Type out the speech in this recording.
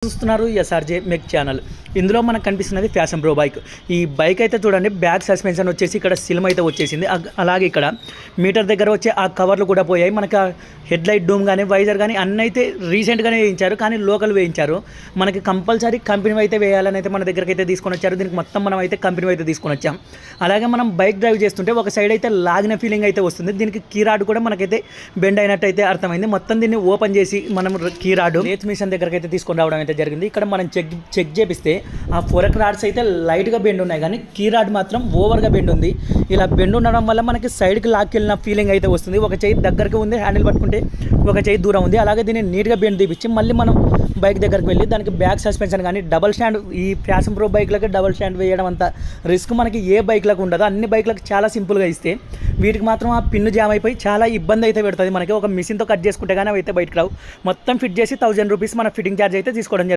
చూస్తున్నారు ఎస్ఆర్జే మెక్ ఛానల్. ఇందులో మనకు కనిపిస్తున్నది ఫ్యాషన్ ప్రో బైక్. ఈ బైక్ అయితే చూడండి, బ్యాక్ సస్పెన్షన్ వచ్చేసి ఇక్కడ సిల్మ్ అయితే వచ్చేసింది. అలాగే ఇక్కడ మీటర్ దగ్గర వచ్చే ఆ కవర్లు కూడా పోయాయి. మనకి హెడ్ లైట్ డూమ్ కానీ వైజర్ కానీ అన్నీ అయితే రీసెంట్గానే వేయించారు, కానీ లోకల్ వేయించారు. మనకి కంపల్సరీ కంపెనీ అయితే వేయాలని అయితే మన దగ్గరికి అయితే తీసుకొని వచ్చారు. దీనికి మొత్తం మనం అయితే కంపెనీ అయితే తీసుకొని వచ్చాం. అలాగే మనం బైక్ డ్రైవ్ చేస్తుంటే ఒక సైడ్ అయితే లాగిన ఫీలింగ్ అయితే వస్తుంది. దీనికి కీ రాడ్ కూడా మనకైతే బెండ్ అయినట్టు అయితే అర్థమైంది. మొత్తం దీన్ని ఓపెన్ చేసి మనం కీ రాడ్ లేత్ మిషన్ దగ్గరికి అయితే తీసుకొని రావడం అయితే జరిగింది. ఇక్కడ మనం చెక్ చేపిస్తే ఆ ఫోరక్ రాడ్స్ అయితే లైట్గా బెండ్ ఉన్నాయి, కానీ కీ రాడ్ మాత్రం ఓవర్గా బెండ్ ఉంది. ఇలా బెండ్ ఉండడం వల్ల మనకి సైడ్కి లాక్కెళ్ళిన ఫీలింగ్ అయితే వస్తుంది. ఒక చేయి దగ్గరికి ఉంది, హ్యాండిల్ పట్టుకుంటే ఒక చేయి దూరం ఉంది. అలాగే దీన్ని నీట్గా బెండ్ తీపిచ్చి మళ్ళీ మనం బైక్ దగ్గరికి వెళ్ళి దానికి బ్యాక్ సస్పెన్షన్ కానీ డబల్ స్టాండ్, ఈ ఫ్యాషన్ ప్రో బైక్లకి డబల్ స్టాండ్ వేయడం అంత రిస్క్ మనకి ఏ బైక్లకు ఉండదు. అన్ని బైక్లకు చాలా సింపుల్గా ఇస్తే వీటికి మాత్రం ఆ పిన్ను జామ్ అయిపోయి చాలా ఇబ్బంది అయితే పెడుతుంది. మనకి ఒక మిషన్తో కట్ చేసుకుంటే కానీ అవి అయితే బయటకు రావు. మొత్తం ఫిట్ చేసి 1000 రూపీస్ మన ఫిట్టింగ్ ఛార్జ్ అయితే తీసుకోవడం.